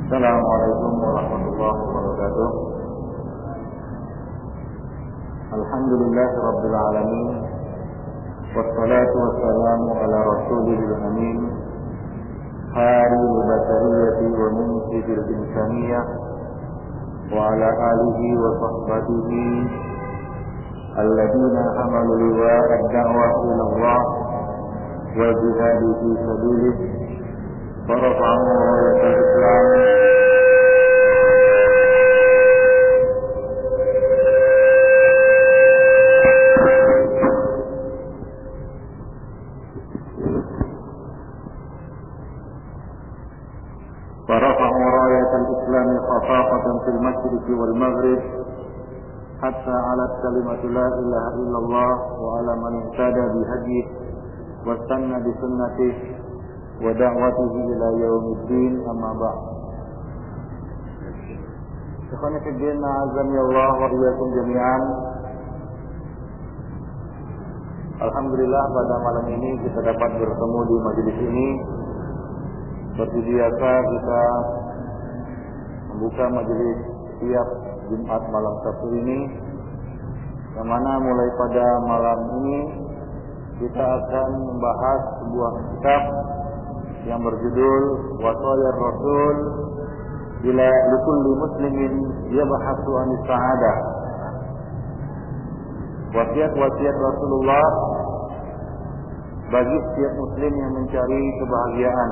Assalamualaikum warahmatullahi wabarakatuh. Alhamdulillah rabbil alamin. Wassalatu wassalamu ala rasulil amin. Haril basariyati wa munqidil insaniyah wa ala alihi wa sahbihi alladhina hamalu liwa'a ad-da'wah ila Allah wa jihadi fi sabilih ورفعوا راية الإسلام خفاقة في المشرق والمغرب حتى علت كلمة لا إله إلا الله وعلى من اهتدى بهديه واستنى بسنته ودعوته إلى يوم الدين أما بعد. Ikhwani fi din, azami Allah wa iyyakum jami'an. Alhamdulillah pada malam ini kita dapat bertemu di majelis ini. Seperti biasa kita membuka majelis tiap Jumat malam Sabtu ini, yang mana mulai pada malam ini kita akan membahas sebuah kitab yang berjudul Wasaya Rasul ila likulli muslimin yabhasu anis sa'adah. Wasiat-wasiat Rasulullah bagi setiap muslim yang mencari kebahagiaan,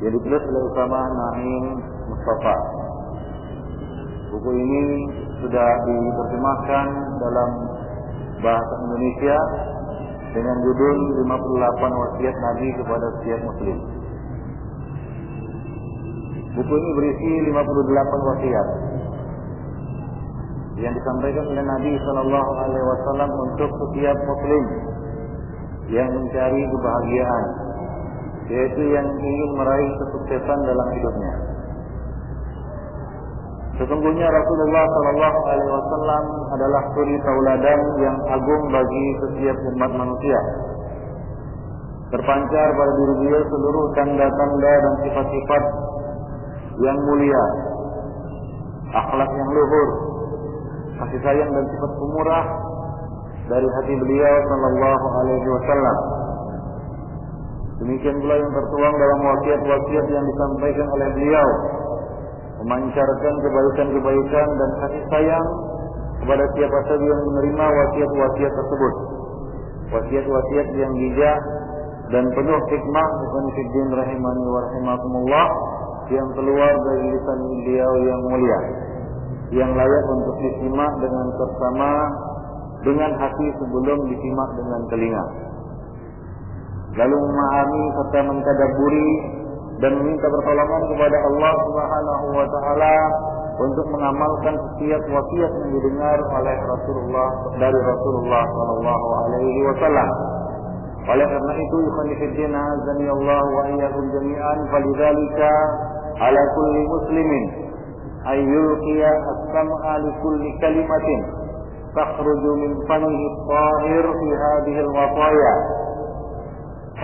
yang ditulis oleh Usama Naim Mustafa. Buku ini sudah diterjemahkan dalam bahasa Indonesia dengan judul 58 wasiat Nabi kepada setiap muslim. Buku ini berisi 58 wasiat yang disampaikan oleh Nabi sallallahu alaihi wasallam untuk setiap muslim yang mencari kebahagiaan, yaitu yang ingin meraih kesuksesan dalam hidupnya. Sesungguhnya Rasulullah sallallahu alaihi wasallam adalah suri tauladan yang agung bagi setiap umat manusia. Terpancar pada diri beliau seluruh tanda-tanda dan sifat-sifat yang mulia, akhlak yang luhur, kasih sayang dan sifat pemurah dari hati beliau sallallahu alaihi wasallam. Demikian pula yang tertuang dalam wasiat-wasiat yang disampaikan oleh beliau, memancarkan kebaikan-kebaikan dan kasih sayang kepada siapa saja yang menerima wasiat-wasiat tersebut. Wasiat-wasiat yang bijak dan penuh hikmah, ikhwan fillah rahimani wa rahimakumullah, yang keluar dari lisan beliau yang mulia, yang layak untuk disimak dengan seksama dengan hati sebelum disimak dengan telinga, lalu memahami serta mentadabburi dan meminta pertolongan kepada Allah Subhanahu wa taala untuk mengamalkan setiap wasiat yang didengar oleh Rasulullah dari Rasulullah sallallahu alaihi wasallam. Oleh karena itu, ikhwan fillah azani Allah wa iyyakum jami'an, falidzalika ala kulli muslimin ay yulqiya as-sam'a li kulli kalimatin takhruju min famihi at-tahir fi hadhihi al-wasaya.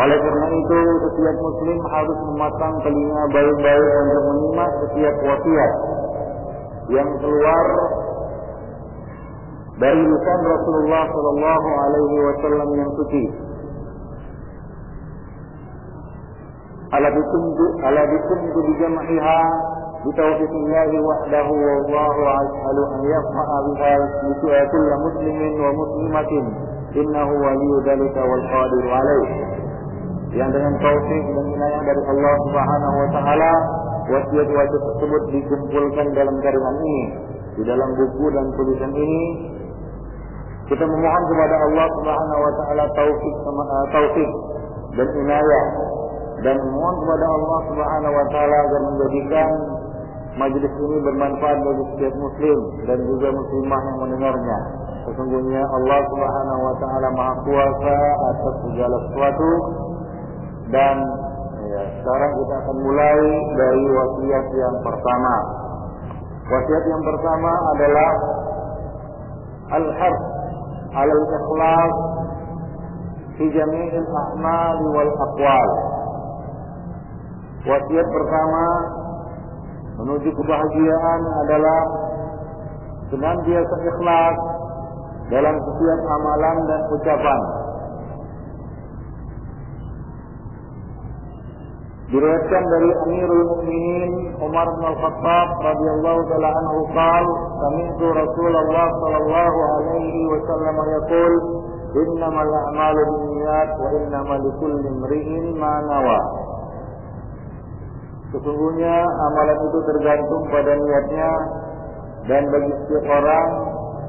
Oleh karena itu, setiap muslim harus memasang telinga baik-baik untuk menyimak setiap wasiat yang keluar dari lisan Rasulullah sallallahu alaihi wasallam yang suci. Ala bikuntu bijam'iha bitawfiqillahi wahdahu wallahu as'alu an yaf'a biha kullu muslimin wa muslimatin innahu waliyyu dzalika wal qadiru alaihi. Yang dengan taufik dan inayah dari Allah Subhanahu wa taala, wasiat-wasiat tersebut dikumpulkan dalam jaringan ini, di dalam buku dan tulisan ini. Kita memohon kepada Allah Subhanahu wa taala taufik dan inayah, dan memohon kepada Allah Subhanahu wa taala agar menjadikan majelis ini bermanfaat bagi setiap muslim dan juga muslimah yang mendengarnya. Sesungguhnya Allah Subhanahu wa taala Maha Kuasa atas segala sesuatu. Dan sekarang kita akan mulai dari wasiat yang pertama. Wasiat yang pertama adalah al-harf 'ala al-ikhlas fi jami'il a'mal wal aqwal. Wasiat pertama menuju kebahagiaan adalah senantiasa ikhlas dalam setiap amalan dan ucapan. Diriwayatkan dari Amirul Mukminin Umar bin Al-Khattab radhiyallahu taala anhu qala sami'tu Rasulullah sallallahu alaihi wasallam yaqul innamal a'malu binniyat wa innamal likulli imri'in ma nawa. Sesungguhnya amalan itu tergantung pada niatnya dan bagi setiap orang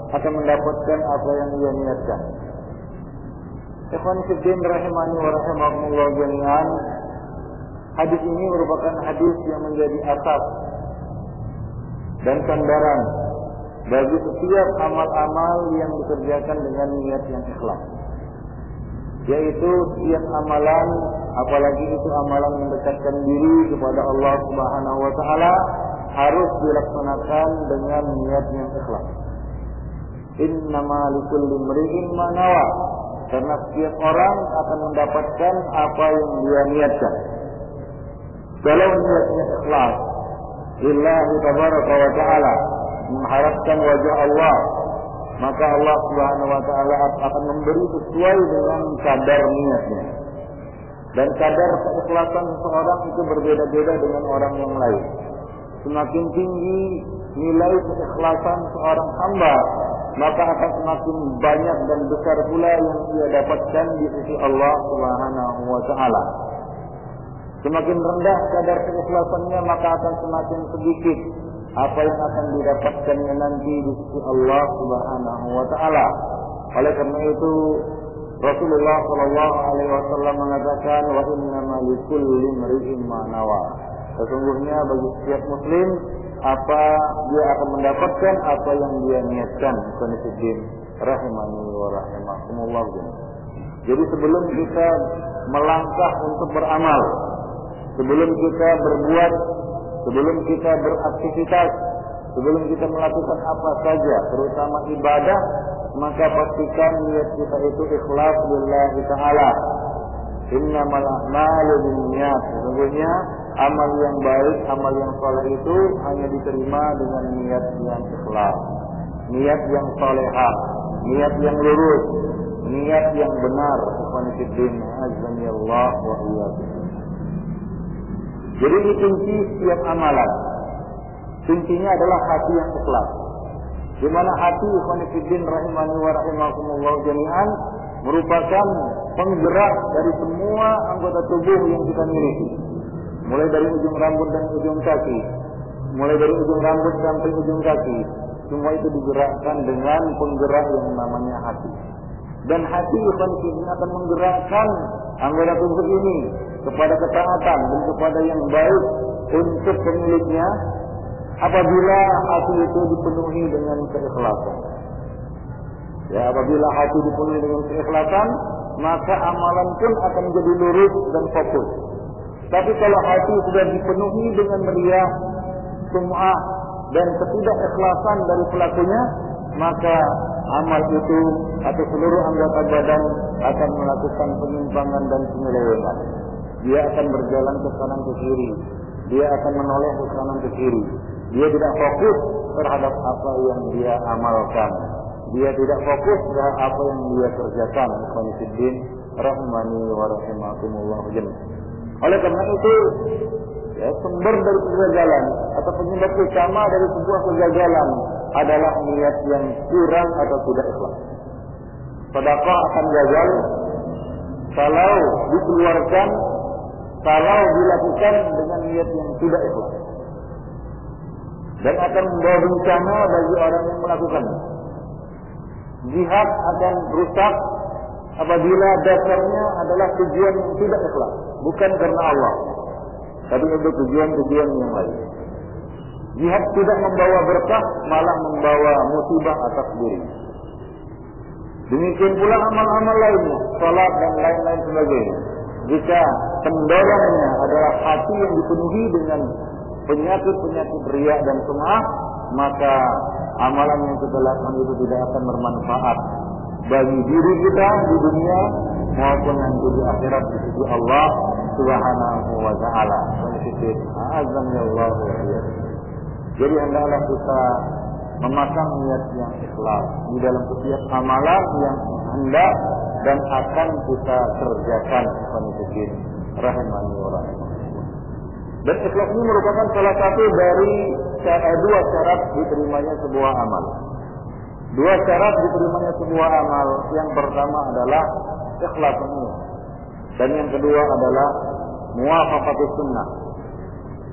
akan mendapatkan apa yang dia niatkan. Ikhwan fillah rahimani wa rahimakumullah jami'an. Hadis ini merupakan hadis yang menjadi asas dan sandaran bagi setiap amal-amal yang dikerjakan dengan niat yang ikhlas. Yaitu setiap amalan, apalagi itu amalan mendekatkan diri kepada Allah Subhanahu wa taala, harus dilaksanakan dengan niat yang ikhlas. Innama likulli imri'in ma nawa. Karena setiap orang akan mendapatkan apa yang dia niatkan. Kalau niatnya ikhlas lillahi tabaraka wa ta'ala, mengharapkan wajah Allah, maka Allah Subhanahu wa ta'ala akan memberi sesuai dengan kadar niatnya. Dan kadar keikhlasan seseorang itu berbeda-beda dengan orang yang lain. Semakin tinggi nilai keikhlasan seorang hamba, maka akan semakin banyak dan besar pula yang ia dapatkan di sisi Allah Subhanahu wa ta'ala. Semakin rendah kadar keikhlasannya, maka akan semakin sedikit apa yang akan didapatkannya nanti di sisi Allah Subhanahu wa taala. Oleh karena itu Rasulullah sallallahu alaihi wasallam mengatakan wa innamal likulli imri'in ma nawa. Sesungguhnya bagi setiap muslim apa dia akan mendapatkan apa yang dia niatkan. Qanifuddin rahimani wa rahimakumullah. Jadi sebelum kita melangkah untuk beramal, sebelum kita berbuat, sebelum kita beraktivitas, sebelum kita melakukan apa saja, terutama ibadah, maka pastikan niat kita itu ikhlas lillahi ta'ala. Innamal a'malu binniyat. Sesungguhnya amal yang baik, amal yang saleh itu hanya diterima dengan niat yang ikhlas, niat yang salehah, niat yang lurus, niat yang benar. Ikhwanifiddin, azanillah wa iyyakum. Jadi ini kunci setiap amalan. Kuncinya adalah hati yang ikhlas. Di mana hati ikhwanifiddin rahimani wa rahimakumullah jami'an merupakan penggerak dari semua anggota tubuh yang kita miliki. Mulai dari ujung rambut dan ujung kaki, mulai dari ujung rambut sampai ujung kaki, semua itu digerakkan dengan penggerak yang namanya hati. Dan hati ikhwanifiddin akan menggerakkan anggota tubuh ini kepada ketaatan dan kepada yang baik untuk pemiliknya apabila hati itu dipenuhi dengan keikhlasan. Ya, apabila hati dipenuhi dengan keikhlasan, maka amalan pun akan menjadi lurus dan fokus. Tapi kalau hati sudah dipenuhi dengan riya, sum'ah dan ketidakikhlasan dari pelakunya, maka amal itu atau seluruh anggota badan akan melakukan penyimpangan dan penyelewengan. Dia akan berjalan ke kanan ke kiri, dia akan menoleh ke kanan ke kiri. Dia tidak fokus terhadap apa yang dia amalkan. Dia tidak fokus terhadap apa yang dia kerjakan. Ikhwanifiddin rahimani wa rahimakumullah jami'an. Oleh karena itu, ya, sumber dari kegagalan atau penyebab utama dari sebuah kegagalan adalah niat yang kurang atau tidak ikhlas. Sedekah akan gagal kalau dikeluarkan, kalau dilakukan dengan niat yang tidak ikhlas, dan akan membawa bencana bagi orang yang melakukannya. Jihad akan rusak apabila dasarnya adalah tujuan yang tidak ikhlas, bukan karena Allah, tapi untuk tujuan-tujuan yang lain. Jihad tidak membawa berkah, malah membawa musibah atas diri. Demikian pula amal-amal lainnya, salat dan lain-lain sebagainya. Jika pendorongnya adalah hati yang dipenuhi dengan penyakit-penyakit riya dan sum'ah, maka amalan yang kita lakukan itu tidak akan bermanfaat bagi diri kita di dunia maupun nanti di akhirat di sisi Allah Subhanahu wa ta'ala. fillah, a'azzanillah wa iyyakum. Jadi hendaklah kita memasang niat yang ikhlas di dalam setiap amalan yang hendak dan akan kita kerjakan. Rahimani wa rahimakumullah. Dan ikhlas ini merupakan salah satu dari dua syarat diterimanya sebuah amal. Dua syarat diterimanya sebuah amal. Yang pertama adalah ikhlas niat, dan yang kedua adalah muwafaqatus sunnah.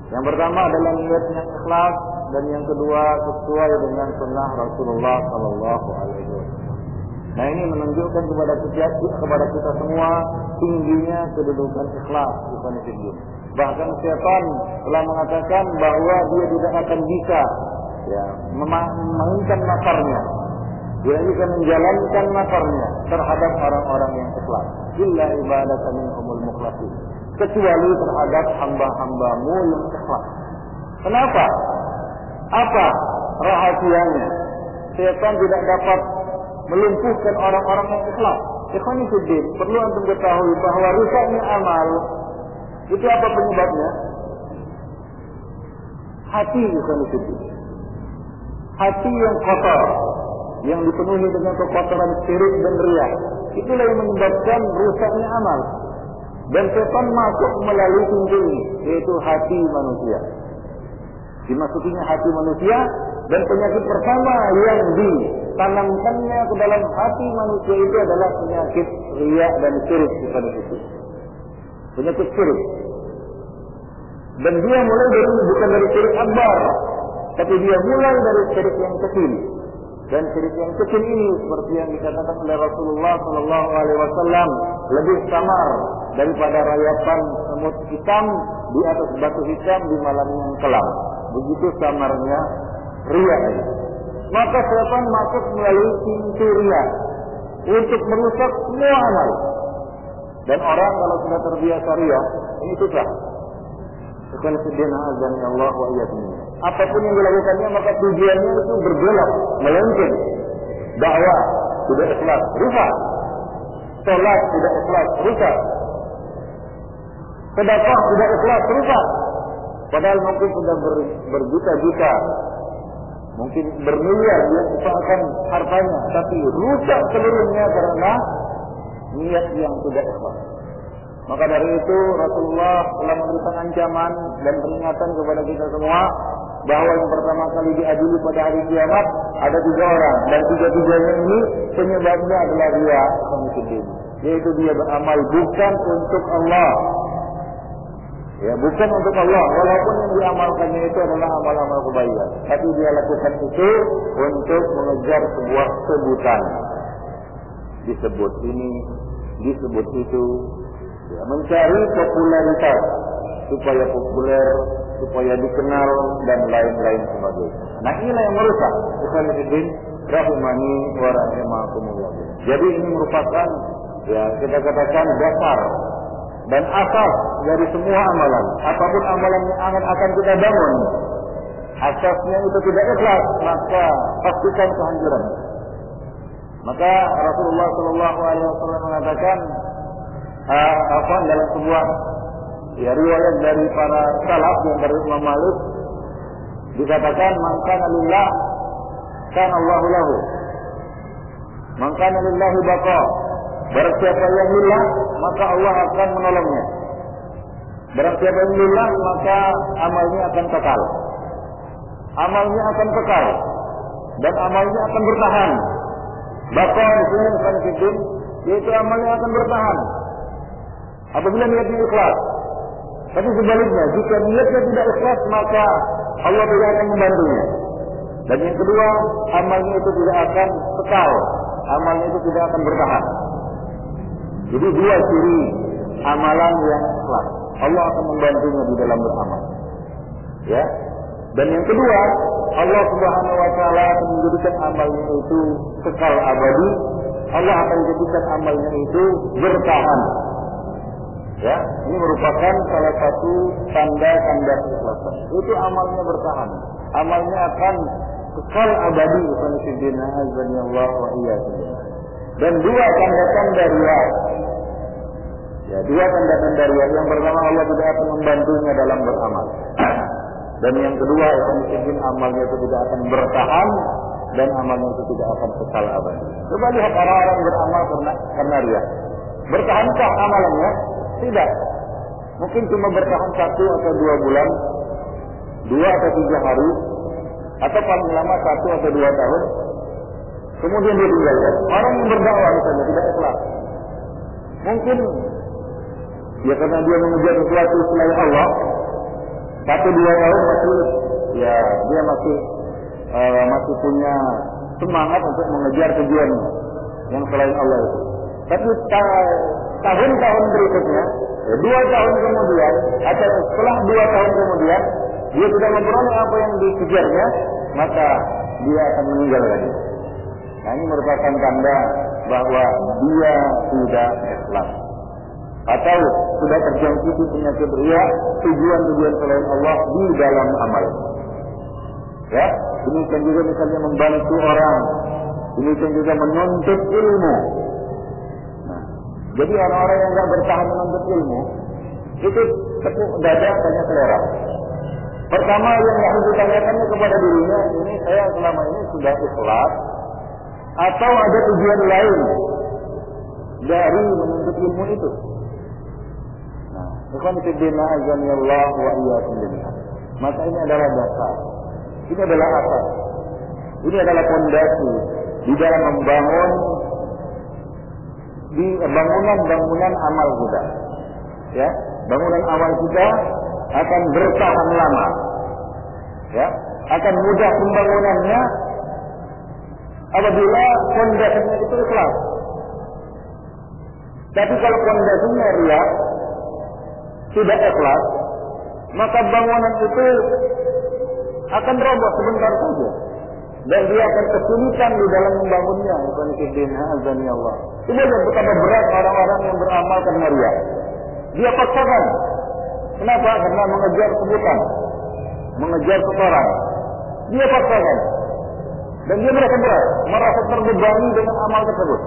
Yang pertama adalah niatnya ikhlas, dan yang kedua sesuai dengan sunnah Rasulullah Sallallahu Alaihi Wasallam. Nah, ini menunjukkan kepada kita semua tingginya kedudukan ikhlas di dunia. Bahkan syaitan telah mengatakan bahwa dia tidak akan bisa memainkan makarnya. Dia bisa menjalankan makarnya terhadap orang-orang yang ikhlas. Illa ibadatan minhumul mukhlasin. Kecuali terhadap hamba-hambamu yang ikhlas. Kenapa? Apa rahasianya? Syaitan tidak dapat melumpuhkan orang-orang yang ikhlas. Ikhwani fiddin, perlu antum ketahui bahwa rusaknya amal itu apa penyebabnya? Hati, ikhwani fiddin. Hati yang kotor, yang dipenuhi dengan kekotoran syirik dan riya, itulah yang menyebabkan rusaknya amal. Dan setan masuk melalui pintu ini, yaitu hati manusia. Dimasukinya hati manusia, dan penyakit pertama yang ditanamkannya ke dalam hati manusia itu adalah penyakit riya dan syirik kepada itu. Penyakit syirik. Dan dia mulai bukan dari syirik akbar, tapi dia mulai dari syirik yang kecil. Dan syirik yang kecil ini seperti yang dikatakan oleh Rasulullah Sallallahu Alaihi Wasallam lebih samar daripada rayapan semut hitam di atas batu hitam di malam yang kelam. Begitu samarnya riya ini. Maka syaitan masuk melalui pintu riya untuk merusak semua amal. Dan orang kalau sudah terbiasa riya, ini susah. Bukan sedina azan Allah wa iyyakum. Apapun yang dilakukannya maka tujuannya itu berbelok, melenceng. Dakwah tidak ikhlas, rusak. Salat tidak ikhlas, rusak. Sedekah tidak ikhlas, rusak. Padahal mungkin sudah berjuta-juta, mungkin bermiliar dia usahakan hartanya, tapi rusak seluruhnya karena niat yang tidak ikhlas. Maka dari itu Rasulullah telah memberikan ancaman dan peringatan kepada kita semua bahwa yang pertama kali diadili pada hari kiamat ada 3 orang, dan 3-tiganya ini penyebabnya adalah riya, yaitu dia beramal bukan untuk Allah. Ya, bukan untuk Allah, walaupun yang diamalkannya itu adalah amal-amal kebaikan, tapi dia lakukan itu untuk mengejar sebuah sebutan. Disebut ini, disebut itu, ya, mencari popularitas supaya populer, supaya dikenal dan lain-lain sebagainya. Nah, inilah yang merusak. Ikhwanuddin rahimani wa rahimakumullah. Jadi ini merupakan, ya, kita katakan dasar dan asas dari semua amalan. Apapun amalan yang akan kita bangun, asasnya itu tidak ikhlas, maka pastikan kehancuran. Maka Rasulullah Shallallahu Alaihi Wasallam mengatakan dalam sebuah riwayat dari para salaf yang dari Imam Malik, dikatakan man kana lillah kana Allahu lahu, man kana lillahi baqa. Barang siapa yang lillah, maka Allah akan menolongnya. Barang siapa yang lillah, maka amalnya akan kekal. Amalnya akan kekal dan amalnya akan bertahan. Baqa di sini bukan fitin, yaitu amalnya akan bertahan apabila niatnya ikhlas. Tapi sebaliknya, jika niatnya tidak ikhlas, maka Allah tidak akan membantunya. Dan yang kedua, amalnya itu tidak akan kekal, amalnya itu tidak akan bertahan. Jadi 2 ciri amalan yang ikhlas. Allah akan membantunya di dalam beramal. Ya. Dan yang kedua, Allah Subhanahu wa taala akan menjadikan amalnya itu kekal abadi. Allah akan menjadikan amalnya itu bertahan. Ya, ini merupakan salah satu tanda-tanda keikhlasan. Itu amalnya bertahan. Amalnya akan kekal abadi. Dan 2 tanda-tanda riya, Ya, dua tanda-tanda riya. Yang pertama, Allah tidak akan membantunya dalam beramal. Dan yang kedua, mungkin amalnya itu tidak akan bertahan dan amalnya itu tidak akan kekal abadi. Coba lihat orang-orang beramal karena riya. Bertahankah amalannya? Tidak. Mungkin cuma bertahan 1 atau 2 bulan, 2 atau 3 hari, atau paling lama 1 atau 2 tahun. Kemudian dia tinggalkan. Orang yang berdakwah misalnya tidak ikhlas. Mungkin ya karena dia mengejar sesuatu selain Allah, 1-2 tahun masih, ya dia masih punya semangat untuk mengejar tujuan yang selain Allah itu. Tapi tahun-tahun berikutnya, 2 tahun kemudian, atau setelah 2 tahun kemudian, dia tidak memperoleh apa yang dikejarnya, maka dia akan meninggal lagi. Nah, ini merupakan tanda bahwa dia tidak ikhlas atau sudah terjangkiti penyakit riya, tujuan-tujuan selain Allah di dalam amal. Ya, demikian juga misalnya membantu orang, demikian juga menuntut ilmu. Nah, jadi orang-orang yang tidak bertahan menuntut ilmu itu tepuk dada tanya selera. Pertama yang harus ditanyakannya kepada dirinya, ini saya selama ini sudah ikhlas atau ada tujuan lain dari menuntut ilmu itu. Nah, ikhwan fillah azanillah wa iyyakum jami'an. Maka ini adalah dasar. Ini adalah asas. Ini adalah fondasi di dalam membangun di bangunan amal kita. Ya, bangunan amal kita akan bertahan lama. Ya, akan mudah pembangunannya apabila fondasinya itu ikhlas. Tapi kalau fondasinya riya, tidak ikhlas, maka bangunan itu akan roboh sebentar saja. Dan dia akan kesulitan di dalam membangunnya. Allah. Coba lihat betapa berat orang-orang yang beramal karena riya. Dia paksakan. Kenapa? Karena mengejar sebutan, mengejar setoran. Dia paksakan. Dan dia merasa berat, merasa terbebani dengan amal tersebut.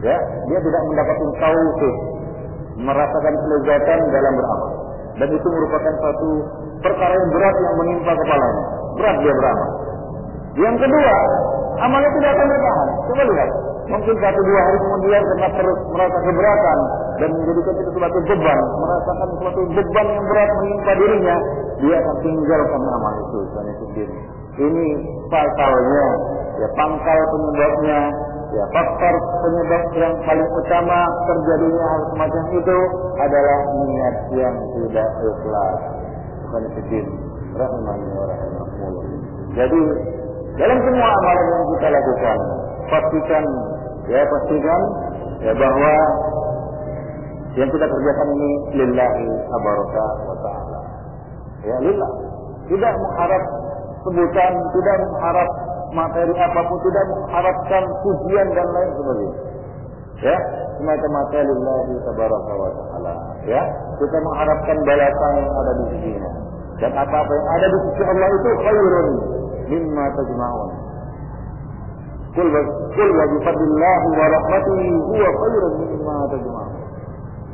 Ya, dia tidak mendapatkan taufik, merasakan kelezatan dalam beramal. Dan itu merupakan satu perkara yang berat yang menimpa kepalanya. Berat dia beramal. Yang kedua, amalnya tidak akan bertahan. Coba lihat, mungkin 1-2 hari kemudian karena terus merasa keberatan dan menjadikan itu suatu beban, merasakan suatu beban yang berat menimpa dirinya, dia akan tinggalkan amal itu. Ini pasalnya, ya pangkal penyebabnya, ya faktor penyebab yang paling utama terjadinya hal semacam itu adalah niat yang tidak ikhlas. Jadi dalam semua amalan yang kita lakukan, pastikan ya bahwa yang kita kerjakan ini lillahi tabaraka wa ta'ala. Ya lillah. Tidak mengharap sebutan, tidak mengharap materi apapun, tidak mengharapkan pujian dan lain sebagainya. Ya, semata-mata lillahi tabaraka wa ta'ala. Ya, kita mengharapkan balasan yang ada di sisinya. Dan apa-apa yang ada di sisi Allah itu khairun mimma tajma'un. Qul wa bi fadlillahi wa rahmatihi huwa khairun mimma tajma'un.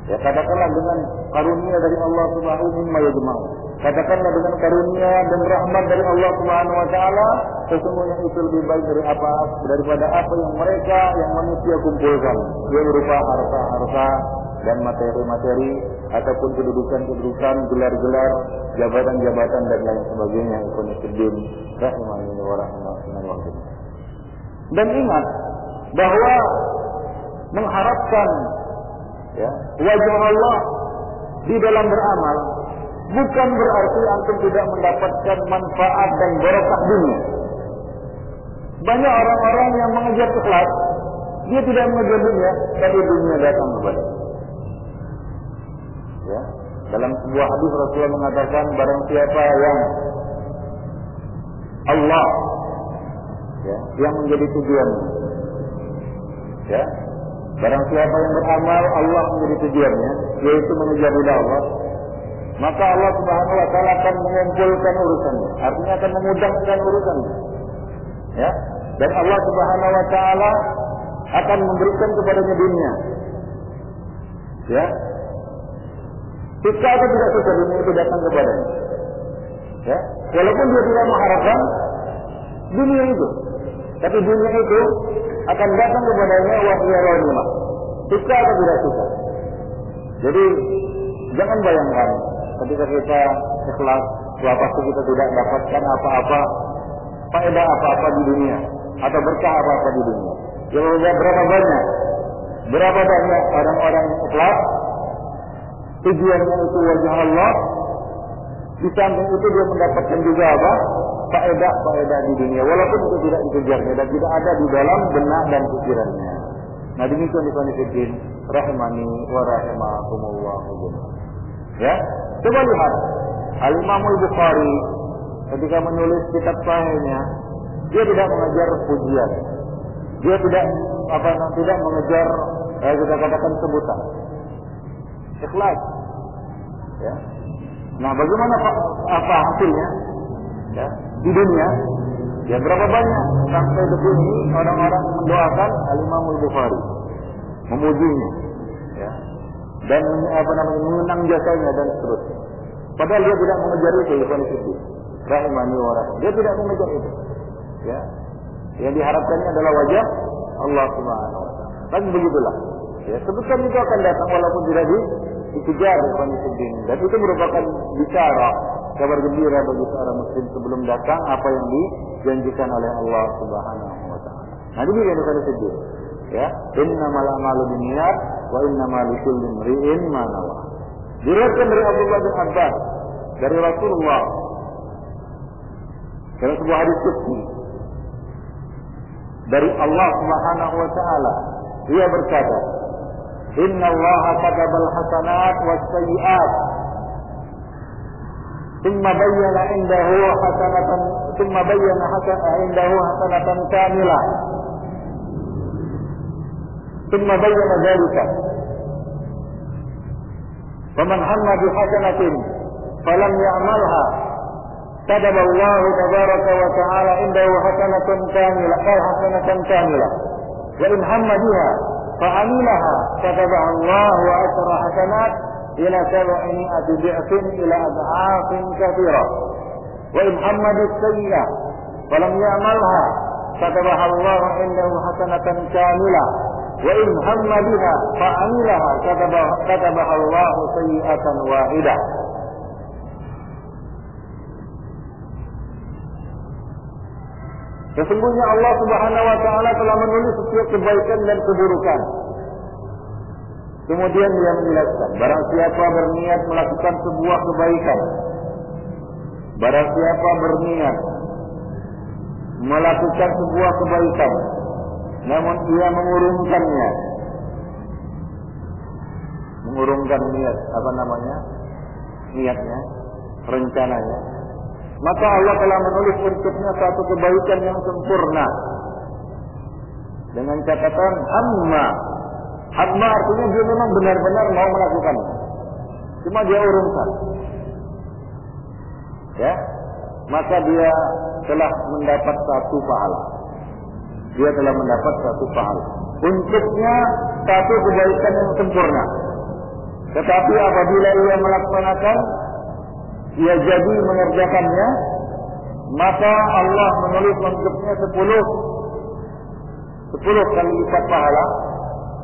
Ya, katakanlah dengan karunia dari Allah Subhanahu mimma yajma'un. Katakanlah dengan karunia dan rahmat dari Allah Subhanahu wa taala, sesungguhnya itu lebih baik daripada apa yang mereka yang manusia kumpulkan, yang berupa harta-harta dan materi-materi ataupun kedudukan-kedudukan, gelar-gelar, jabatan-jabatan dan lain sebagainya. Ikhwanifiddin rahimani wa rahimakumullah. Dan ingat bahwa mengharapkan ya wajah Allah di dalam beramal bukan berarti antum tidak mendapatkan manfaat dan barokah dunia. Banyak orang-orang yang mengejar ikhlas, dia tidak mengejar dunia, tapi dunia datang kepada. Ya, dalam sebuah hadis Rasulullah mengatakan barang siapa yang Allah ya, yang menjadi tujuan. Ya, barang siapa yang beramal Allah menjadi tujuannya, yaitu mengejar ridha Allah, maka Allah Subhanahu wa taala akan mengumpulkan urusannya, artinya akan memudahkan urusannya. Ya, dan Allah Subhanahu wa taala akan memberikan kepadanya dunia. Ya. Suka atau tidak suka dunia itu datang kepadanya. Ya. Walaupun dia tidak mengharapkan dunia itu, tapi dunia itu akan datang kepadanya wahya rahimah. Suka atau tidak suka. Jadi jangan bayangkan ketika kita ikhlas, pasti kita tidak dapatkan apa-apa, faedah apa-apa di dunia atau berkah apa-apa di dunia. Jadi berapa banyak orang-orang yang ikhlas, tujuannya itu wajah Allah. Di samping itu dia mendapatkan juga apa? Faedah di dunia, walaupun itu tidak dikejarnya dan tidak ada di dalam benak dan pikirannya. Nah demikian ikhwan-ikhwan rahimani wa rahimakumullah. Ya, coba lihat Al-Imam Al-Bukhari ketika menulis kitab sahihnya, dia tidak mengejar pujian, dia tidak mengejar kita katakan sebutan, ikhlas. Ya. Nah, bagaimana apa hasilnya? Ya, di dunia, ya berapa banyak sampai detik ini orang-orang mendoakan Al-Imam Al-Bukhari, memujinya, ya, dan mengenang jasanya dan seterusnya. Padahal dia tidak mengejar itu, rahimani wa rahimah. Dia tidak mengejar itu. Ya, yang diharapkannya adalah wajah Allah Subhanahu wa taala. Tapi begitulah. Ya, sebutkan itu akan datang walaupun tidak dikejar oleh dan itu merupakan bicara kabar gembira bagi seorang muslim sebelum datang apa yang dijanjikan oleh Allah Subhanahu wa taala. Nah, demikian itu sedih. Ya, innamal a'malu binniyat wa innamal likulli imri'in ma nawa. Diriwayatkan dari Abdullah bin Abbas dari Rasulullah dalam sebuah hadis qudsi dari Allah Subhanahu wa taala, dia berkata, "Inna Allah katabal hasanat was sayyi'at." ثم بين عنده حسنة كاملة ثم بين ذلك فمن هم بحسنة فلم يعملها كتب الله تبارك وتعالى عنده حسنة كاملة وإن هم بها فعملها كتبها الله عشر حسنات إلى 700 ضعف إلى أضعاف كثيرة وإن هم بالسيئة فلم يعملها كتبها الله عنده حسنة كاملة وإن هم بها فعملها كتبها الله سيئة واحدة. Sesungguhnya Allah Subhanahu wa taala telah menulis setiap kebaikan dan keburukan. Kemudian dia menjelaskan, barang siapa berniat melakukan sebuah kebaikan, barang siapa berniat melakukan sebuah kebaikan, namun ia mengurungkan niat, niatnya, rencananya, maka Allah telah menulis untuknya satu kebaikan yang sempurna dengan catatan amma. Amma artinya dia memang benar-benar mau melakukannya, cuma dia urungkan, ya, maka dia telah mendapat satu pahala. Dia telah mendapat satu pahala. Untuknya satu kebaikan yang sempurna. Tetapi apabila ia melaksanakan, ia jadi mengerjakannya, maka Allah menulis untuknya 10 kali lipat pahala.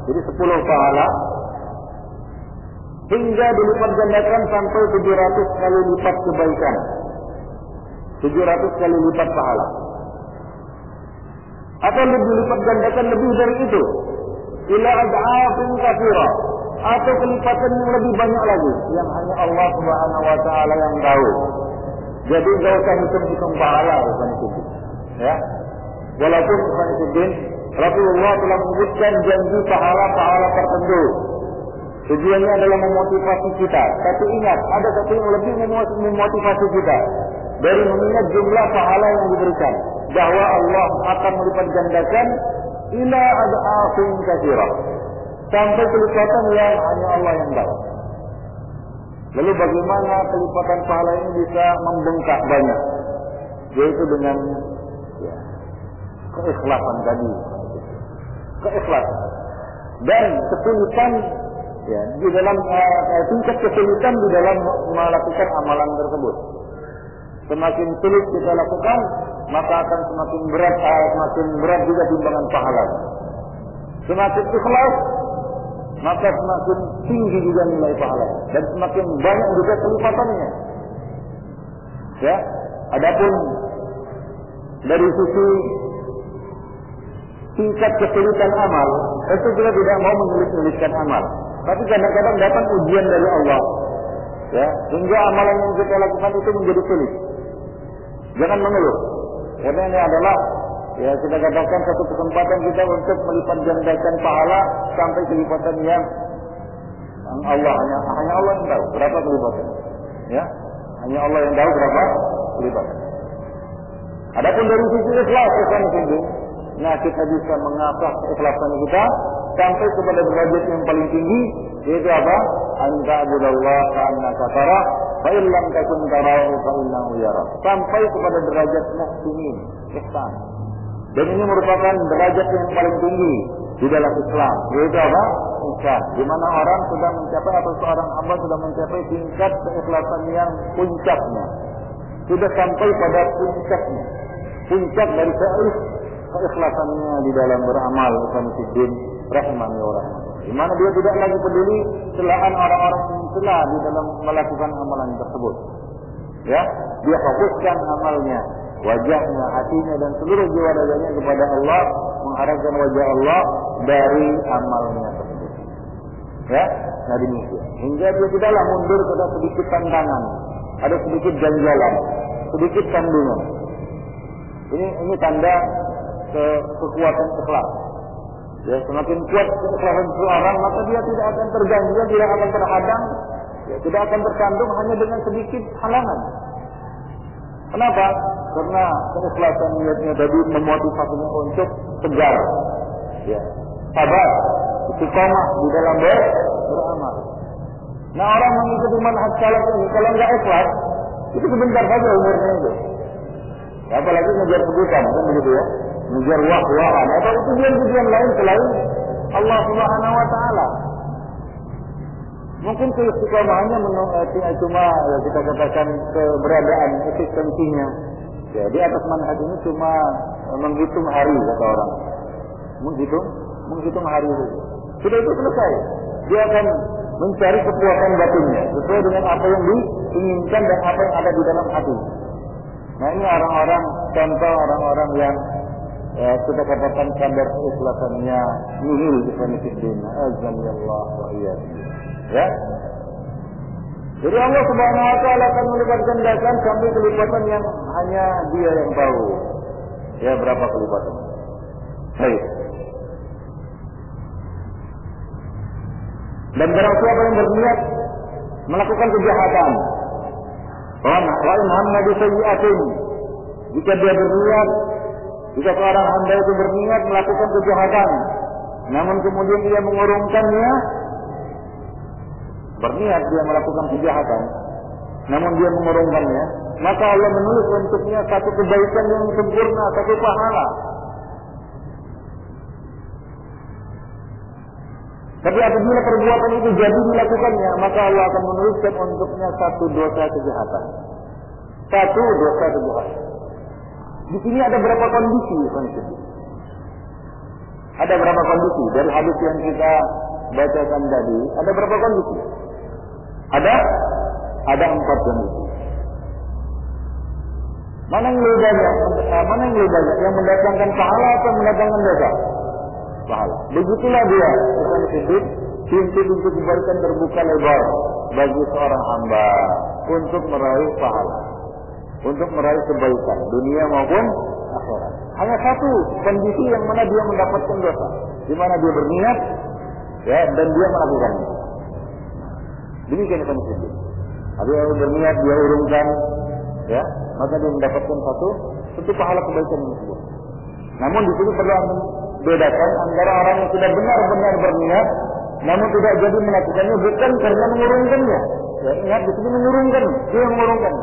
Jadi 10 pahala hingga dilipat gandakan sampai 700 kali lipat kebaikan. 700 kali lipat pahala. Atau dilipat gandakan lebih dari itu. Ila ad'afin katsira. Atau kelipatan yang lebih banyak lagi yang hanya Allah Subhanahu wa taala yang tahu. Jadi enggak usah hitung-hitung pahala, ya. Walaupun Rasulullah telah menyebutkan janji pahala-pahala tertentu. Tujuannya adalah memotivasi kita. Tapi ingat, ada satu yang lebih memotivasi kita dari mengingat jumlah pahala yang diberikan, bahwa Allah akan melipat gandakan ila ad'afin katsira, sampai kelipatan yang hanya Allah yang tahu. Lalu bagaimana kelipatan pahala ini bisa membengkak banyak? Yaitu dengan keikhlasan tadi. Keikhlasan. Dan kesulitan Ya, di dalam tingkat kesulitan di dalam melakukan amalan tersebut. Semakin sulit kita lakukan, maka akan semakin berat juga timbangan pahala. Semakin ikhlas, maka semakin tinggi juga nilai pahala dan semakin banyak juga kelipatannya. Ya, adapun dari sisi tingkat kesulitan amal, itu kita tidak mau menulis-nuliskan amal. Tapi kadang-kadang datang ujian dari Allah, ya, hingga amalan yang kita lakukan itu menjadi sulit. Jangan mengeluh, karena ini adalah, ya, kita katakan satu kesempatan kita untuk melipat gandakan pahala sampai kelipatan yang Allah hanya Allah yang tahu berapa kelipatan, ya, hanya Allah yang tahu berapa kelipatan. Adapun dari sisi ikhlas, nah kita bisa mengasah keikhlasan kita sampai kepada derajat yang paling tinggi, yaitu apa? Anta abudallah ka'annaka tarah, fa in lam takun tarahu fa innahu yarak. Sampai kepada derajat muhsinin, ihsan. Dan ini merupakan derajat yang paling tinggi di dalam Islam, yaitu apa? Ihsan. Di mana orang sudah mencapai atau seorang hamba sudah mencapai tingkat keikhlasan yang puncaknya. Sudah sampai pada puncaknya. Puncak dari keikhlasannya di dalam beramal, Ikhwanuddin rahimani wa rahmatullahi. Di mana dia tidak lagi peduli celaan orang-orang yang mencela di dalam melakukan amalan tersebut. Ya, dia fokuskan amalnya, wajahnya, hatinya dan seluruh jiwa raganya kepada Allah, mengharapkan wajah Allah dari amalnya tersebut. Ya, nah demikian. Hingga dia tidaklah mundur pada sedikit tantangan, ada sedikit ganjalan, sedikit kandungan. Ini tanda kekuatan ikhlas. Ya, semakin kuat keikhlasan seseorang, maka dia tidak akan terganggu, dia tidak akan terhadang, ya, tidak akan tersandung hanya dengan sedikit halangan. Kenapa? Karena keikhlasan niatnya tadi memotivasinya untuk tegar, ya, sabar, istiqomah di dalam beramal. Nah, orang mengikuti manhaj salaf ini kalau enggak ikhlas, itu sebentar saja umurnya itu. Ya, apalagi ngejar sebutan, kan begitu ya? Ngejar wah-wahan, atau tujuan-tujuan lain selain Allah Subhanahu wa Ta'ala. Mungkin keistiqomahannya cuma, ya, kita katakan keberadaan eksistensinya. Ya, di atas manhaj ini cuma menghitung hari, kata orang. Menghitung hari itu. Sudah itu selesai. Dia akan mencari kepuasan batinnya sesuai dengan apa yang diinginkan dan apa yang ada di dalam hati. Nah, ini orang-orang, contoh orang-orang yang, ya, kita katakan kadar keikhlasannya nihil di Fiddin. Azanillah wa iyyakum. Ya. Jadi Allah Subhanahu wa Ta'ala akan melipat gandakan sampai kelipatan yang hanya Dia yang tahu. Ya, berapa kelipatan. Baik. Dan barang siapa yang berniat melakukan kejahatan, wa in hamma bi sayyi'atin, jika dia berniat, jika seorang hamba itu berniat melakukan kejahatan, namun kemudian dia mengurungkannya, berniat dia melakukan kejahatan, namun dia mengurungkannya, maka Allah menulis untuknya satu kebaikan yang sempurna, satu pahala. Tapi apabila perbuatan itu jadi dilakukannya, maka Allah akan menuliskan untuknya satu dosa kejahatan. Satu dosa kejahatan. Di sini ada berapa kondisi, ada berapa kondisi dari hadis yang kita bacakan tadi? Ada berapa kondisi? Ada 4 kondisi. Mana yang lebih banyak? Yang mendatangkan pahala atau mendatangkan dosa? Pahala. Begitulah dia, pintu-pintu kebaikan terbuka lebar bagi seorang hamba untuk meraih pahala, untuk meraih kebaikan dunia maupun akhirat. Hanya satu kondisi yang mana dia mendapatkan dosa, di mana dia berniat, ya, dan dia melakukannya. Demikian kondisi. Dia berniat, dia urungkan, ya, maka dia mendapatkan satu pahala kebaikan tersebut. Namun di sini perlu bedakan antara orang yang sudah benar-benar berniat, namun tidak jadi melakukannya bukan karena mengurungkannya. Ya, ingat di sini mengurungkan, dia mengurungkan.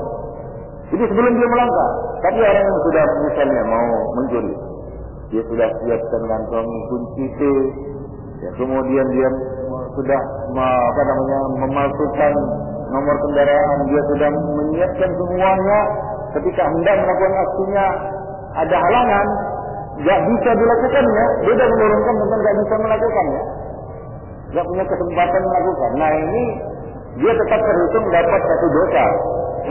Jadi sebelum dia melangkah, tapi orang yang sudah misalnya mau mencuri, dia sudah siapkan kantongi kunci T, ya, kemudian dia sudah memasukkan nomor kendaraan, dia sudah menyiapkan semuanya. Ketika hendak melakukan aksinya ada halangan, nggak bisa dilakukannya, dia sudah menurunkan tentang nggak bisa melakukannya, nggak punya kesempatan melakukan. Nah ini dia tetap terhitung dapat satu dosa,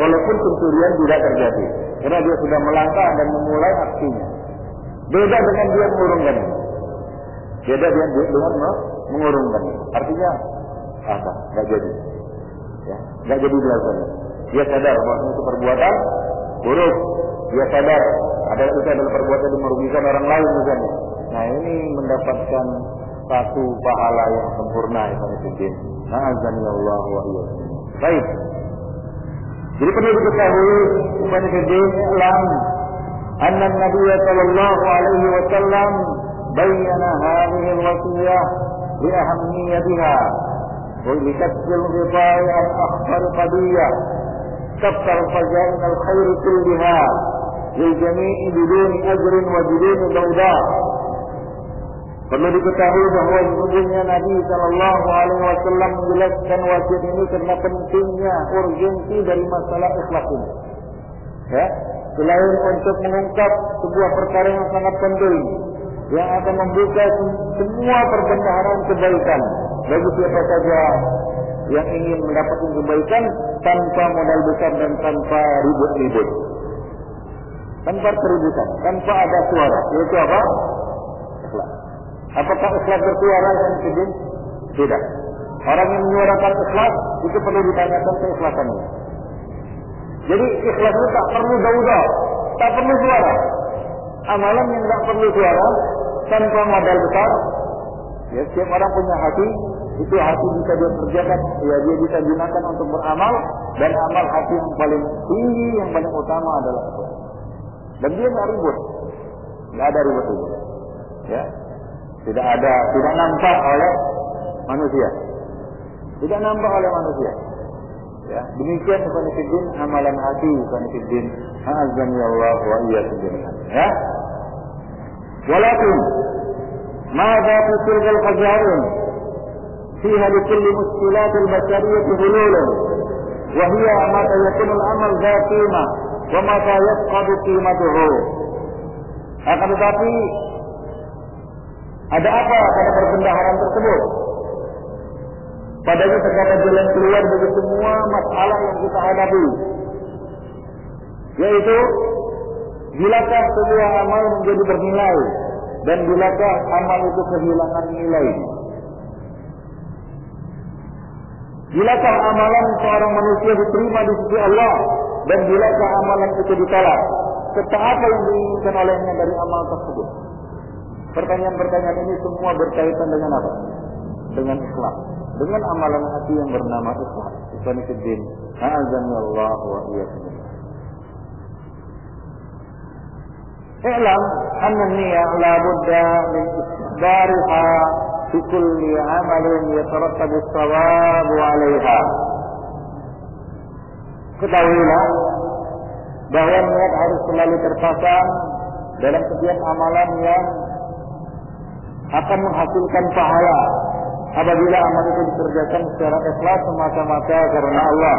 walaupun pencurian tidak terjadi, karena dia sudah melangkah dan memulai aksinya. Beda dengan dia mengurungkannya. Beda dengan mengurungkannya. Artinya apa? Nggak jadi. Ya, nggak jadi dilakukan. Dia sadar bahwa itu perbuatan buruk. Dia sadar itu adalah perbuatan yang merugikan orang lain misalnya. Nah ini mendapatkan satu pahala yang sempurna ikhwan fillah. Na'azanillahu wa iyyakum. Baik. Jadi perlu diketahui ikhwan fillah, alam anna Nabi sallallahu alaihi wasallam bayyana hadhihi al-wasiyah li ahammiyatiha wa li kasbil ghidai al-akhbar qadiyah كفر الفجائن الخير كلها للجميع بدون أجر وبدون جوداء. Perlu diketahui bahwa sesungguhnya Nabi Shallallahu Alaihi Wasallam menjelaskan wasiat ini karena pentingnya urgensi dari masalah ikhlas ini. Ya, selain untuk mengungkap sebuah perkara yang sangat penting yang akan membuka semua perbendaharaan kebaikan bagi siapa saja yang ingin mendapatkan kebaikan tanpa modal besar dan tanpa ribut-ribut, tanpa keributan, tanpa ada suara. Yaitu apa? Ikhlas. Apakah ikhlas bersuara dan sedih? Tidak. Orang yang menyuarakan ikhlas itu perlu ditanyakan keikhlasannya. Jadi ikhlas itu tak perlu daudah, tak perlu suara. Amalan yang tak perlu suara tanpa modal besar. Ya, setiap orang punya hati. Itu hati bisa dia kerjakan, ya dia bisa gunakan untuk beramal, dan amal hati yang paling tinggi, yang paling utama adalah ikhlas. Dan dia nggak ribut, nggak ada ribut-ribut, ya, tidak nampak oleh manusia, tidak nampak oleh manusia. Ya, demikian ikhwan fillah amalan hati ikhwan fillah. Azani Allah wa iyyakum jami'an. Ya. Walakin, ماذا في تلك الخزائن فيها لكل مشكلات البشرية حلول وهي متى يكون العمل ذا قيمة ومتى يفقد قيمته. Akan tetapi ada apa pada perbendaharaan tersebut? Padanya terdapat jalan keluar dari semua masalah yang kita hadapi, yaitu bilakah sebuah amal menjadi bernilai dan bilakah amal itu kehilangan nilai. Bilakah amalan seorang manusia diterima di sisi Allah dan bilakah amalan itu ditolak? Serta apa yang diinginkan olehnya dari amal tersebut? Pertanyaan-pertanyaan ini semua berkaitan dengan apa? Dengan ikhlas, dengan amalan hati yang bernama ikhlas. Ikhwan fillah, a'azzani Allah wa iyyakum. I'lam anna an-niyyah la budda min isbariha fi kulli 'amalin yatarattabu as-sawabu 'alayha. Ketahuilah bahwa niat harus selalu terpasang dalam setiap amalan yang akan menghasilkan pahala apabila amal itu dikerjakan secara ikhlas semata-mata karena Allah.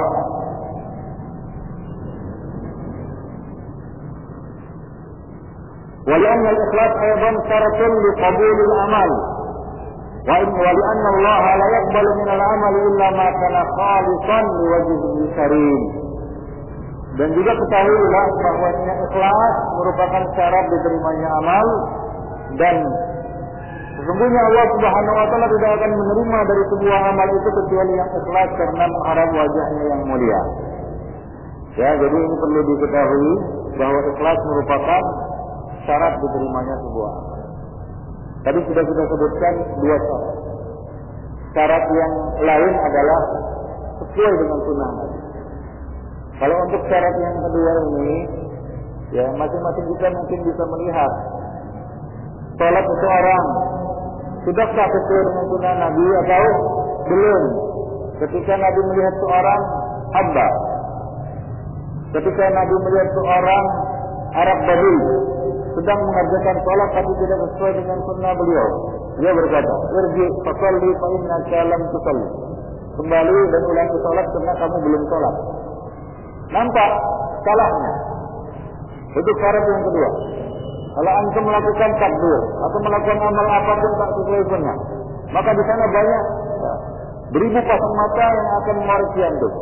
ولأن الإخلاص أيضا شرط لقبول العمل ولأن الله لا يقبل من العمل إلا ما كان خالصا لوجهه الكريم. Dan juga ketahuilah bahwa ikhlas merupakan syarat diterimanya amal, dan sesungguhnya Allah Subhanahu wa taala tidak akan menerima dari sebuah amal itu kecuali yang ikhlas karena mengharap wajahnya yang mulia. Ya, jadi ini perlu diketahui bahwa ikhlas merupakan syarat diterimanya sebuah amal. Tadi sudah kita sebutkan dua syarat. Syarat yang lain adalah sesuai dengan sunnah Nabi. Kalau untuk syarat yang kedua ini, ya masing-masing kita mungkin bisa melihat salat seseorang sudahkah sesuai dengan sunnah Nabi atau belum. Ketika Nabi melihat seorang hamba, ketika Nabi melihat seorang Arab Badui sedang mengerjakan salat tapi tidak sesuai dengan sunnah beliau, Dia berkata, "Irji fasalli fa innaka lam tusalli." Kembali dan ulangi salat karena kamu belum salat. Nampak salahnya. Itu syarat yang kedua. Kalau antum melakukan takbir atau melakukan amal apapun tak sesuai sunnah, maka di sana banyak beribu pasang mata yang akan memarisi antum.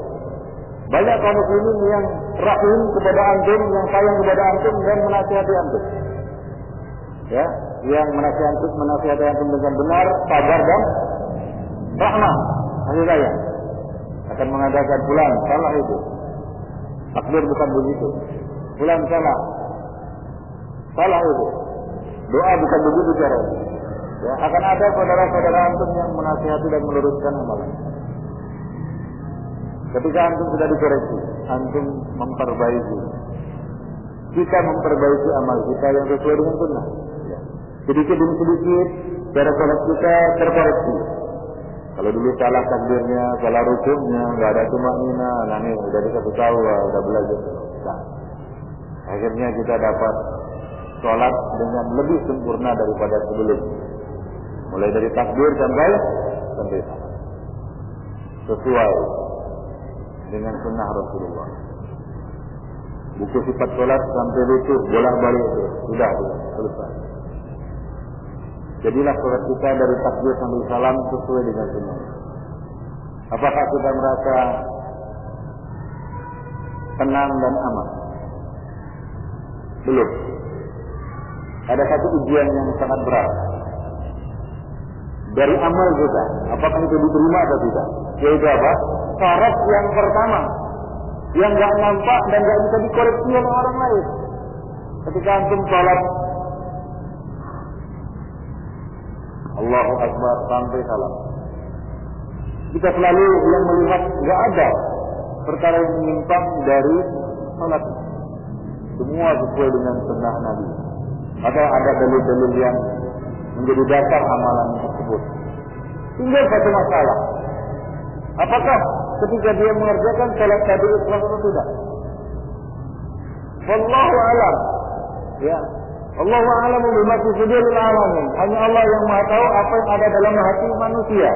Banyak kaum muslimin yang rahim kepada antum, yang sayang kepada antum dan menasihati antum. Ya, yang menasihati antum dengan benar, sabar dan rahmah, kasih sayang. Akan mengadakan bulan, salah itu. Takbir bukan begitu. Bulan salah. Salah itu. Doa bukan begitu caranya. Ya, akan ada saudara-saudara antum yang menasihati dan meluruskan amalan. Ketika antum sudah dikoreksi, antum memperbaiki. Kita memperbaiki amal kita yang sesuai dengan sunnah. Ya. Sedikit demi sedikit, cara salat kita terkoreksi. Kalau dulu salah takbirnya, salah rukunnya, nggak ada tumaknina, nah ini udah dikasih tahu, udah belajar. Nah, akhirnya kita dapat sholat dengan lebih sempurna daripada sebelumnya. Mulai dari takbir sampai salat. Sesuai dengan sunnah Rasulullah. Buku sifat sholat sampai lutut, bolak-balik itu sudah selesai. Jadilah sholat kita dari takbir sampai salam sesuai dengan sunnah. Apakah kita merasa tenang dan aman? Belum. Ada satu ujian yang sangat berat dari amal kita. Apakah itu diterima atau tidak? Yaitu apa? Syarat yang pertama yang nggak nampak dan nggak bisa dikoreksi oleh orang lain. Ketika antum sholat Allahu Akbar sampai salam, kita selalu yang melihat nggak ada perkara yang menyimpang dari sholat. Semua sesuai dengan sunnah Nabi. Atau ada dalil-dalil yang menjadi dasar amalan tersebut. Tinggal satu masalah. Apakah ketika dia mengerjakan salat tadi ikhlas atau tidak? Wallahu a'lam. Ya. Allahu a'lam bima fi suduril alamin. Hanya Allah yang Maha tahu apa yang ada dalam hati manusia.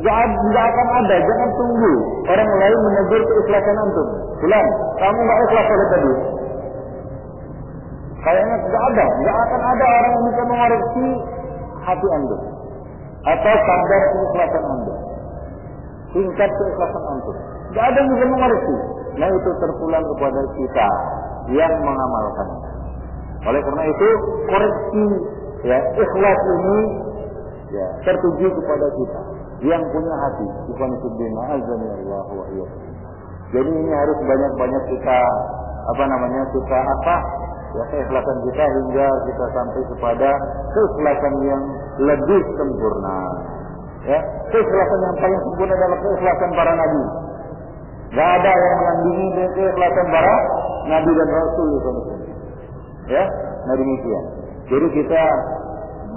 Enggak akan ada, jangan tunggu orang lain menegur keikhlasan antum. Fulan, kamu enggak ikhlas salat tadi. Kayaknya enggak akan ada orang yang bisa mengoreksi hati antum atau kadar keikhlasan antum. Tingkat keikhlasan antum. Enggak ada yang bisa mengoreksi. Nah itu terpulang kepada kita yang mengamalkan. Oleh karena itu koreksi ya ikhlas ini ya tertuju kepada kita yang punya hati. Ikhwanuddin azani Allah wa iyyakum. Jadi ini harus banyak-banyak kita ya keikhlasan kita hingga kita sampai kepada keikhlasan yang lebih sempurna. Ya, keikhlasan yang paling sempurna adalah keikhlasan para nabi. Gak ada yang menandingi dengan keikhlasan para nabi dan rasul itu. Ya, nah demikian. Jadi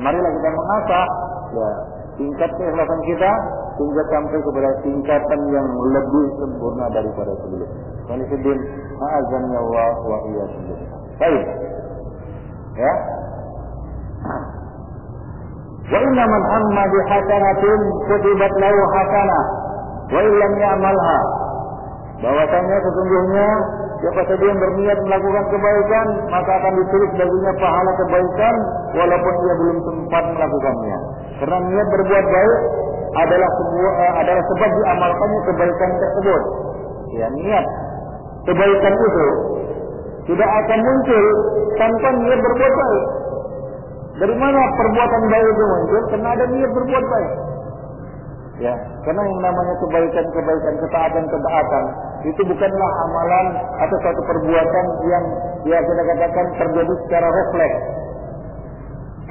marilah kita mengasah ya tingkat keikhlasan kita hingga sampai kepada tingkatan yang lebih sempurna daripada sebelumnya. Qanifuddin, a'azani Allah wa iyyakum. Baik. Ya. Wa inna man amma bi hasanatin kutibat lahu hasanah wa illam ya'malha. Bahwasanya sesungguhnya siapa saja yang berniat melakukan kebaikan maka akan ditulis baginya pahala kebaikan walaupun ia belum sempat melakukannya. Karena niat berbuat baik adalah sebab diamalkannya kebaikan tersebut. Ya, niat kebaikan itu tidak akan muncul tanpa niat berbuat baik. Dari mana perbuatan baik itu muncul? Karena ada niat berbuat baik. Ya, karena yang namanya kebaikan, ketaatan itu bukanlah amalan atau suatu perbuatan yang ya kita katakan terjadi secara refleks,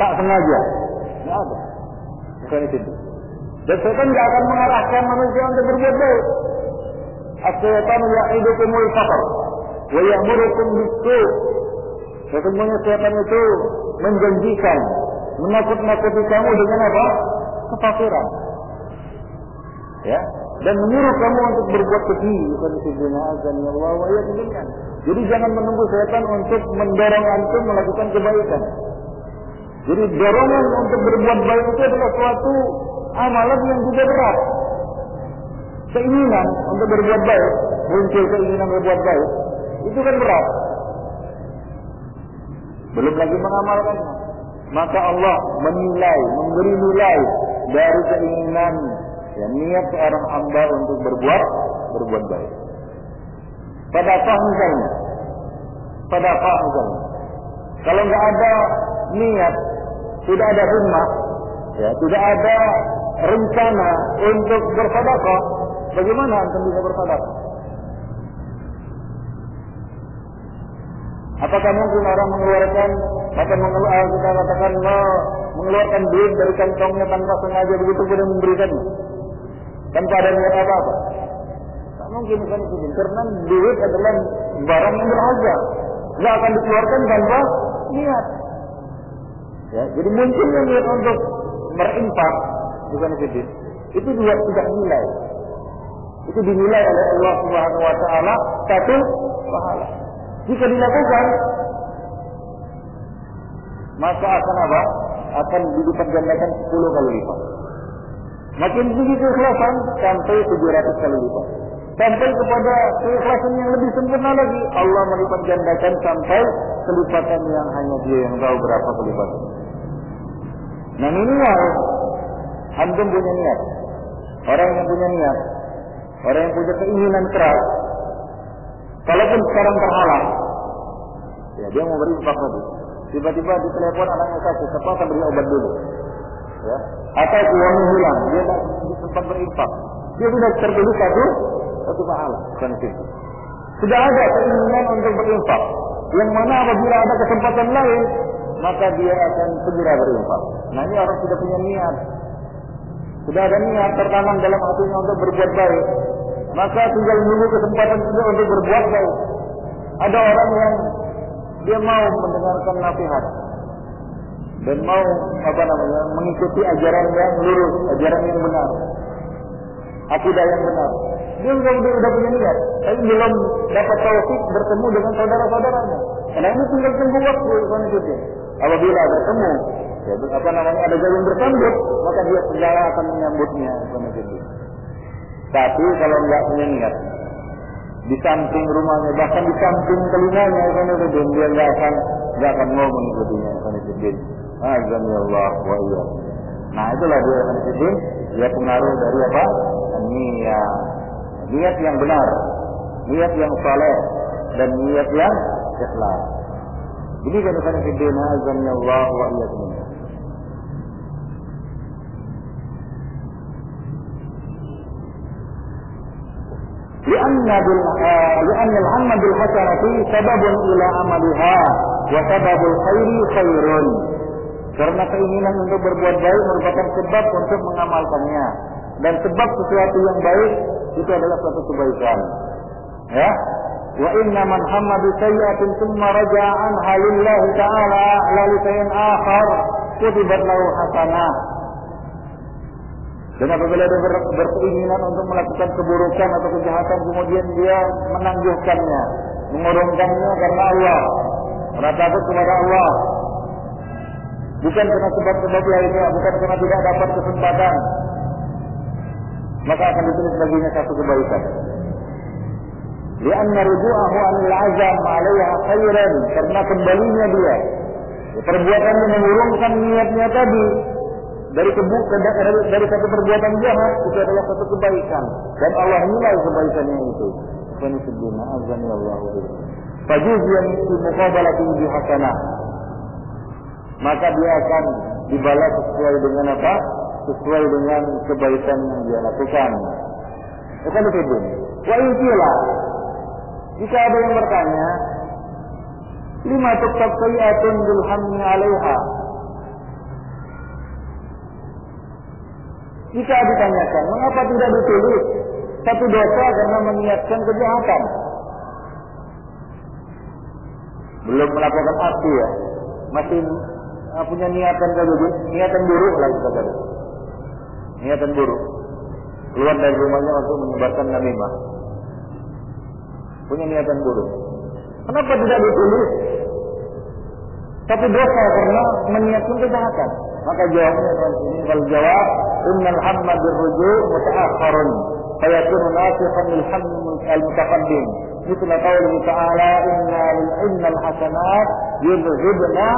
tak sengaja. Tidak ada. Bukan itu. Dan setan tidak akan mengarahkan manusia untuk berbuat baik. As-syaitan ya'idukumul faqr wa ya'murukum bis-su'. Sesungguhnya setan itu menjanjikan, menakut-nakuti kamu dengan apa? Kefakiran. Ya, dan menyuruh kamu untuk berbuat keji. Jadi jangan menunggu setan untuk mendorong antum melakukan kebaikan. Jadi dorongan untuk berbuat baik itu adalah suatu amalan yang juga berat. Keinginan untuk berbuat baik, muncul keinginan berbuat baik, itu kan berat. Belum lagi mengamalkannya. Maka Allah menilai, memberi nilai dari keinginan, ya, niat seorang hamba untuk berbuat baik. Sedekah misalnya. Kalau nggak ada niat, tidak ada himmah, ya, tidak ada rencana untuk bersedekah, bagaimana antum bisa bersedekah? Apakah mungkin orang mengeluarkan atau kita katakan mengeluarkan duit dari kantongnya tanpa sengaja begitu kemudian memberikannya tanpa ada niat apa-apa? Tak mungkin kan itu, karena duit adalah barang yang berharga, nggak akan dikeluarkan tanpa niat. Ya, jadi munculnya niat untuk berinfak bukan itu juga tidak nilai. Itu dinilai oleh Allah Subhanahu Wa Taala satu pahala. Jika dilakukan, maka akan apa? Akan dilipat gandakan 10 kali lipat. Makin tinggi keikhlasan sampai 700 kali lipat. Sampai kepada keikhlasan yang lebih sempurna lagi, Allah melipat gandakan sampai kelipatan yang hanya Dia yang tahu berapa kelipatan. Nah, minimal antum punya niat. Orang yang punya niat, orang yang punya keinginan keras, kalaupun sekarang terhalang, ya dia mau berinfak tadi, tiba-tiba di telepon anaknya sakit, terpaksa beri obat dulu, ya, atau uangnya hilang, dia tak sempat berinfak, dia sudah tertulis satu pahala, bukan itu. Sudah ada keinginan untuk berinfak, yang mana apabila ada kesempatan lain, maka dia akan segera berinfak. Nah, ini orang sudah punya niat, sudah ada niat tertanam dalam hatinya untuk berbuat baik, maka tinggal menunggu kesempatan juga untuk berbuat baik. Ada orang yang dia mau mendengarkan nasihat dan mau mengikuti ajaran yang lurus, ajaran yang benar, akidah yang benar. Dia sudah punya niat, tapi belum dapat taufik bertemu dengan saudara-saudaranya. Karena ini tinggal tunggu waktu itu. Apabila bertemu, ya, ada jalan bersambut, maka dia segera akan menyambutnya. Tapi kalau enggak punya niat, di samping rumahnya, bahkan di samping telinganya, dia enggak akan mau mengikutinya. Azan ya Allah wa iya. Nah, itulah dia pengaruh dari apa? Niat yang benar, niat yang saleh, dan niat yang ikhlas. Jadi kan azan ya Allah wa iya. لأن العمل بالحسنة سبب إلى عملها وسبب الخير خير. Karena keinginan untuk berbuat baik merupakan sebab untuk mengamalkannya, dan sebab sesuatu yang baik itu adalah suatu kebaikan. Ya, wa inna man hamma bi sayyi'atin thumma raja'a anha lillahi ta'ala la li shay'in akhar kutibat lahu hasanah. Dan apabila dia berkeinginan untuk melakukan keburukan atau kejahatan, kemudian dia menangguhkannya, mengurungkannya karena Allah, karena takut kepada Allah, bukan karena sebab-sebab lainnya, bukan karena tidak dapat kesempatan, maka akan ditulis baginya satu kebaikan. Lianna ruju'ahu 'anil 'azam 'alaiha khairan, karena kembalinya dia, perbuatannya mengurungkan niatnya tadi dari satu perbuatan jahat, itu adalah satu kebaikan, dan Allah nilai kebaikannya itu. Fanusbina azan ya Allah. Fajuzian fi muqabalati bi hasanah, maka dia akan dibalas sesuai dengan apa? Sesuai dengan kebaikan yang dia lakukan. Bukan itu. Wa intilah, jika ada yang bertanya, lima tuktab sayi'atun bil hammi 'alaiha. Jika ditanyakan, mengapa tidak ditulis satu dosa karena meniatkan kejahatan? Belum melakukan aksi, ya, masih punya niatan buruk lah kita kata. Niatan buruk, keluar dari rumahnya untuk menyebarkan namimah, punya niatan buruk. Kenapa tidak ditulis tapi dosa karena meniatkan kejahatan. Maka jawabnya kalau jawab innal hamma birruju' muta'akhkharun fayakunu nasikhan lil hammi al-mutaqaddim. Mithla qawlihi ta'ala innal hasanat yudhibna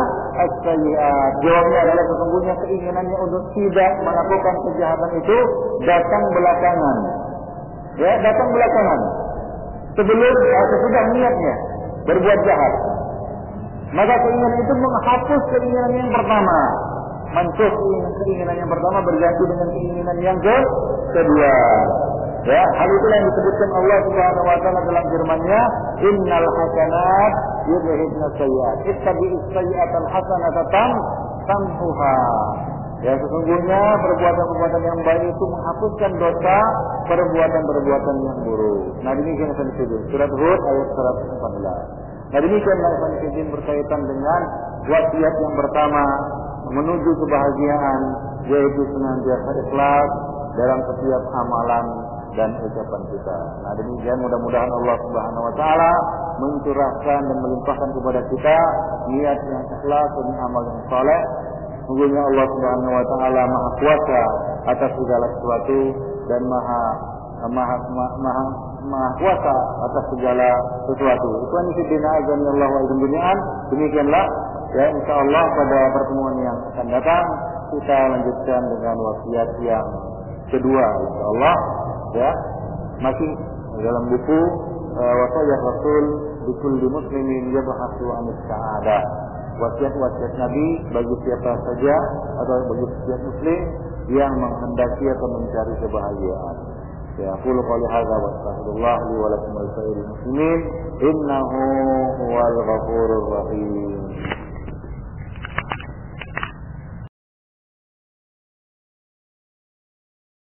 as-sayyi'at. Jawabnya adalah sesungguhnya keinginannya untuk tidak melakukan kejahatan itu datang belakangan. Ya, datang belakangan. Sebelum atau sudah niatnya berbuat jahat. Maka keinginan itu menghapus keinginan yang pertama. Mansuh keinginan yang pertama berganti dengan keinginan yang kedua. Ya, hal itulah yang disebutkan Allah Subhanahu wa taala dalam firman-Nya, "Innal hasanat yudhibna sayyi'at. Ittabi'is sayyi'atal hasanata tamhuha." Ya, sesungguhnya perbuatan-perbuatan yang baik itu menghapuskan dosa perbuatan-perbuatan yang buruk. Nah, demikian yang disebut surat Hud ayat 114. Nah, demikianlah yang berkaitan dengan wasiat yang pertama menuju kebahagiaan, yaitu senantiasa ikhlas dalam setiap amalan dan ucapan kita. Nah, demikian mudah-mudahan Allah Subhanahu wa taala mencurahkan dan melimpahkan kepada kita niat yang ikhlas dan amal yang saleh. Sungguhnya Allah Subhanahu wa taala Maha Kuasa atas segala sesuatu dan Maha kuasa atas segala sesuatu. Ikhwan fillah azanillah wa jami'an. Demikianlah ya, insyaallah pada pertemuan yang akan datang kita lanjutkan dengan wasiat yang kedua insyaallah ya. Masih dalam buku Wasiat Rasul Likulli Muslimin Yabhasu 'anil Sa'adah. Wasiat-wasiat Nabi bagi siapa saja atau bagi setiap muslim yang menghendaki atau mencari kebahagiaan. Ya, qulu qali hadza wa astaghfirullah li wa lakum wa lisa'iril muslimin innahu huwal ghafurur rahim.